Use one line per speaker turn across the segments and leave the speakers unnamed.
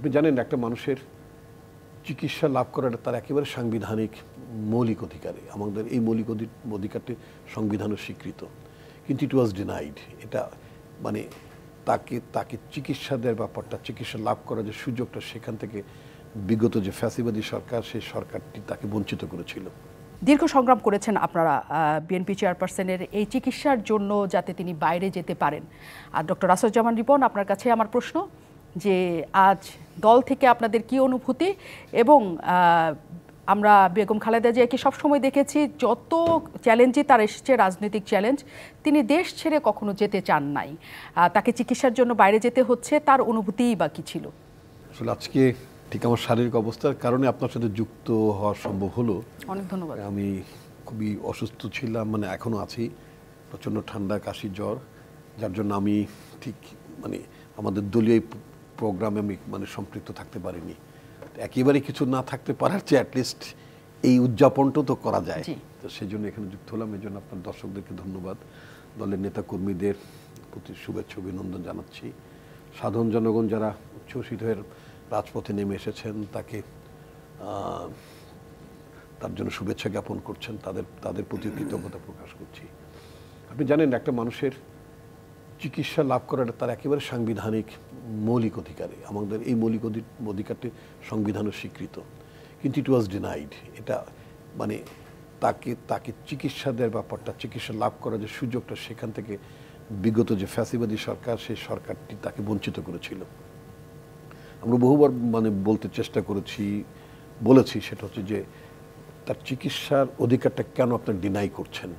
আপনি জানেন একটা মানুষের চিকিৎসা লাভ করাটা তার একেবারে সাংবিধানিক মৌলিক অধিকারে, আমাদের এই মৌলিক অধিকারটি সংবিধানের স্বীকৃত, কিন্তু ইট ওয়াজ ডিনাইড। এটা মানে তাকে তাকে চিকিৎসা দেওয়ার ব্যাপারটা, চিকিৎসা লাভ করার যে সুযোগটা, সেখান থেকে বিগত যে ফ্যাসিবাদী সরকার, সেই সরকারটি তাকে বঞ্চিত করেছিল।
দীর্ঘ সংগ্রাম করেছেন আপনারা বিএনপি চেয়ারপারসনের এই চিকিৎসার জন্য যাতে তিনি বাইরে যেতে পারেন। আর ডক্টর আসাদুজ্জামান রিপন, আপনার কাছে আমার প্রশ্ন যে আজ দল থেকে আপনাদের কি অনুভূতি, এবং আমরা বেগম খালেদা জিয়াকে সবসময় দেখেছি যত চ্যালেঞ্জই তার এসেছে, রাজনৈতিক চ্যালেঞ্জ, তিনি দেশ ছেড়ে কখনো যেতে চান নাই, তাকে চিকিৎসার জন্য বাইরে যেতে হচ্ছে, তার অনুভূতিই বা কী ছিল?
আসলে আজকে ঠিক আমার শারীরিক অবস্থার কারণে আপনার সাথে যুক্ত হওয়া সম্ভব হলো।
অনেক ধন্যবাদ।
আমি খুবই অসুস্থ ছিলাম, মানে এখনও আছি, প্রচণ্ড ঠান্ডা, কাশি, জ্বর, যার জন্য আমি ঠিক মানে আমাদের দলীয় প্রোগ্রামে আমি মানে সম্পৃক্ত থাকতে পারিনি। একেবারে কিছু না থাকতে পারার চেয়ে অ্যাটলিস্ট এই উদযাপনটাও তো করা যায়, তো সেই জন্য এখানে যুক্ত হলাম। এই জন্য আপনার দর্শকদেরকে ধন্যবাদ, দলের নেতাকর্মীদের প্রতি শুভেচ্ছা অভিনন্দন জানাচ্ছি। সাধারণ জনগণ যারা উচ্ছ্বসিত হয়ে রাজপথে নেমে এসেছেন, তার জন্য শুভেচ্ছা জ্ঞাপন করছেন, তাদের প্রতি কৃতজ্ঞতা প্রকাশ করছি। আপনি জানেন একটা মানুষের চিকিৎসা লাভ করাটা তার একেবারে সাংবিধানিক মৌলিক অধিকারে, আমাদের এই মৌলিক অধিকারটি সংবিধানের স্বীকৃত, কিন্তু ইট ওয়াজ ডিনাইড। এটা মানে তাকে চিকিৎসা দেওয়ার ব্যাপারটা, চিকিৎসা লাভ করার যে সুযোগটা, সেখান থেকে বিগত যে ফ্যাসিবাদী সরকার, সেই সরকারটি তাকে বঞ্চিত করেছিল। আমরা বহুবার মানে বলতে চেষ্টা বলেছি, সেটা হচ্ছে যে তার চিকিৎসার অধিকারটা কেন আপনার ডিনাই করছেন।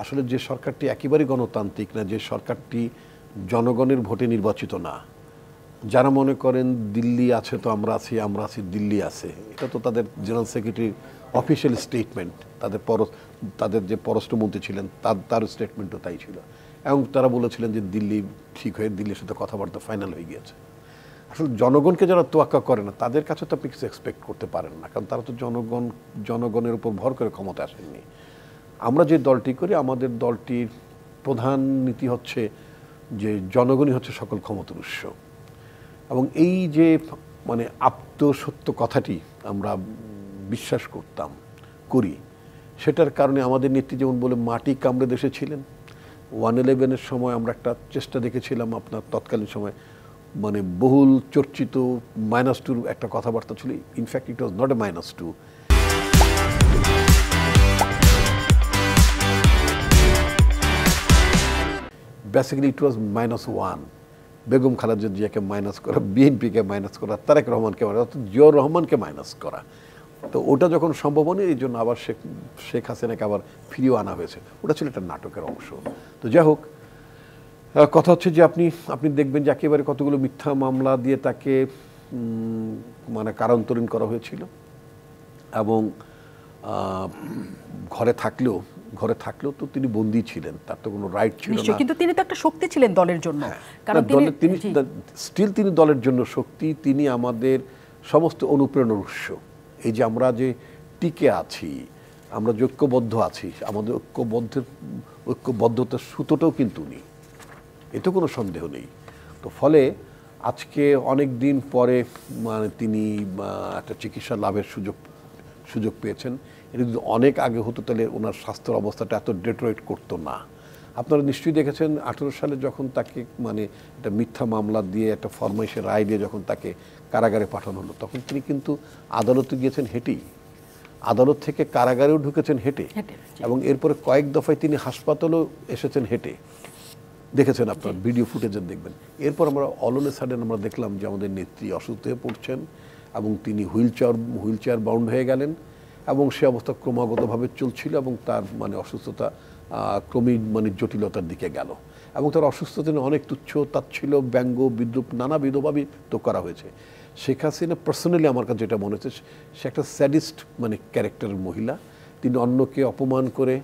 আসলে যে সরকারটি একেবারেই গণতান্ত্রিক না, যে সরকারটি জনগণের ভোটে নির্বাচিত না, যারা মনে করেন দিল্লি আছে তো আমরা আছি দিল্লি আছে, এটা তো তাদের জেনারেল সেক্রেটারির অফিসিয়াল স্টেটমেন্ট, তাদের যে পররাষ্ট্রমন্ত্রী ছিলেন তার স্টেটমেন্টও তাই ছিল, এবং তারা বলেছিলেন যে দিল্লি ঠিক হয়ে দিল্লির সাথে কথাবার্তা ফাইনাল হয়ে গিয়েছে। আসলে জনগণকে যারা তোয়াক্কা করে না, তাদের কাছে তো আপনি কিছু এক্সপেক্ট করতে পারেন না, কারণ তারা তো জনগণের উপর ভর করে ক্ষমতা আসেননি। আমরা যে দলটি করি, আমাদের দলটির প্রধান নীতি হচ্ছে যে জনগণই হচ্ছে সকল ক্ষমতার উৎস, এবং এই যে মানে আত্মসত্য কথাটি আমরা বিশ্বাস করি, সেটার কারণে আমাদের নেত্রী যেমন বলে মাটি কামড়ে দেশে ছিলেন। 1/11-এর সময় আমরা একটা চেষ্টা দেখেছিলাম, আপনার তৎকালীন সময় মানে বহুল চর্চিত -2 একটা কথাবার্তা ছিল। In fact it was not a -2, basically it was -1। Begum Khaleda জিয়াকে মাইনাস করা, বিএনপিকে মাইনাস করা, তারেক রহমানকে মাইনাস, জিয়াউর রহমানকে মাইনাস করা। তো ওটা যখন সম্ভব হয়নি, এই জন্য আবার শেখ হাসিনাকে আবার ফিরিয়ে আনা হয়েছে। ওটা ছিল একটা নাটকের অংশ। তো যাই হোক, কথা হচ্ছে যে আপনি দেখবেন যে একেবারে কতগুলো মিথ্যা মামলা দিয়ে তাকে মানে কারান্তরীণ করা হয়েছিল, এবং ঘরে থাকলেও তো তিনি বন্দী ছিলেন, তার তো কোনো রাইট ছিল না।
কিন্তু তিনি তো একটা শক্তি ছিলেন দলের জন্য, কারণ
তিনি দলের জন্য শক্তি, তিনি আমাদের সমস্ত অনুপ্রেরণার উৎস। এই যে আমরা যে টিকে আছি, আমরা যে ঐক্যবদ্ধ আছি, আমাদের ঐক্যবদ্ধতার সুতোটাও কিন্তু নেই, এতে কোনো সন্দেহ নেই। তো ফলে আজকে অনেক দিন পরে মানে তিনি একটা চিকিৎসা লাভের সুযোগ পেয়েছেন। এটা যদি অনেক আগে হতো, তাহলে ওনার স্বাস্থ্যের অবস্থাটা এত ডেটোরেট করতো না। আপনারা নিশ্চয়ই দেখেছেন 18 সালে যখন তাকে মানে একটা মিথ্যা মামলা দিয়ে, একটা ফরমাইশের রায় দিয়ে যখন তাকে কারাগারে পাঠানো হলো, তখন তিনি কিন্তু আদালতে গিয়েছেন হেঁটেই, আদালত থেকে কারাগারেও ঢুকেছেন হেঁটে, এবং এরপরে কয়েক দফায় তিনি হাসপাতালেও এসেছেন হেঁটে। দেখেছেন, আপনার ভিডিও ফুটেজে দেখবেন। এরপর আমরা অল অন এ সাডেন আমরা দেখলাম যে আমাদের নেত্রী অসুস্থ হয়ে পড়ছেন, এবং তিনি হুইলচেয়ার বাউন্ড হয়ে গেলেন, এবং সে অবস্থা ক্রমাগতভাবে চলছিল, এবং তার মানে অসুস্থতা ক্রমেই মানে জটিলতার দিকে গেল, এবং তার অসুস্থতা অনেক তুচ্ছ তাচ্ছিল্য, ব্যঙ্গ, বিদ্রুপ নানাবিধভাবে তো করা হয়েছে। শেখ হাসিনা পার্সোনালি আমার কাছে যেটা মনে হচ্ছে, সে একটা স্যাডিস্ট মানে ক্যারেক্টারের মহিলা। তিনি অন্যকে অপমান করে,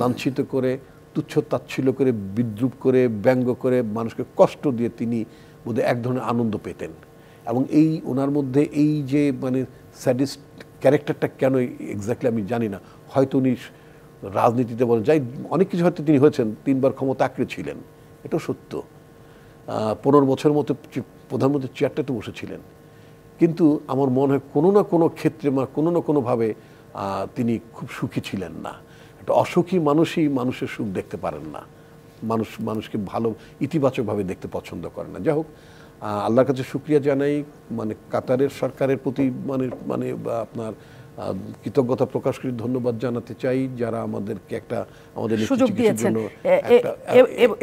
লাঞ্ছিত করে, তুচ্ছ তাচ্ছিল্য করে, বিদ্রুপ করে, ব্যঙ্গ করে, মানুষকে কষ্ট দিয়ে তিনি বোধহয় এক ধরনের আনন্দ পেতেন। এবং এই ওনার মধ্যে এই যে মানে স্যাডিস্ট ক্যারেক্টারটা কেন এক্স্যাক্টলি আমি জানি না, হয়তো উনি রাজনীতিতে বলেন যাই অনেক কিছু হয়তো তিনি হয়েছেন, 3 বার ক্ষমতা আঁকড়ে ছিলেন, এটাও সত্য। 15 বছরের মতো প্রধানমন্ত্রীর চেয়ারটাতে বসেছিলেন, কিন্তু আমার মনে হয় কোনো না কোনো ক্ষেত্রে কোনো না কোনোভাবে তিনি খুব সুখী ছিলেন না। একটা অসুখী মানুষই মানুষের সুখ দেখতে পারেন না, মানুষকে ভালো ইতিবাচকভাবে দেখতে পছন্দ করে না। যাই হোক, আল্লাহর কাছে শুকরিয়া জানাই, মানে কাতারের সরকারের প্রতি মানে আপনার কৃতজ্ঞতা প্রকাশ করে ধন্যবাদ জানাতে চাই, যারা আমাদেরকে আমাদের
সুযোগ দিয়েছেন,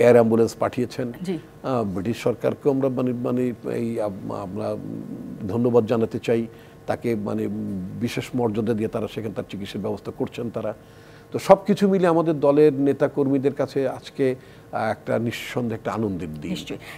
এয়ার অ্যাম্বুলেন্স পাঠিয়েছেন। ব্রিটিশ সরকারকেও আমরা আমরা ধন্যবাদ জানাতে চাই, তাকে বিশেষ মর্যাদা দিয়ে তারা সেখানে তার চিকিৎসার ব্যবস্থা করছেন তারা। তো সব কিছু মিলে আমাদের দলের নেতা কর্মীদের কাছে আজকে একটা নিঃসন্দেহে একটা আনন্দের দিন।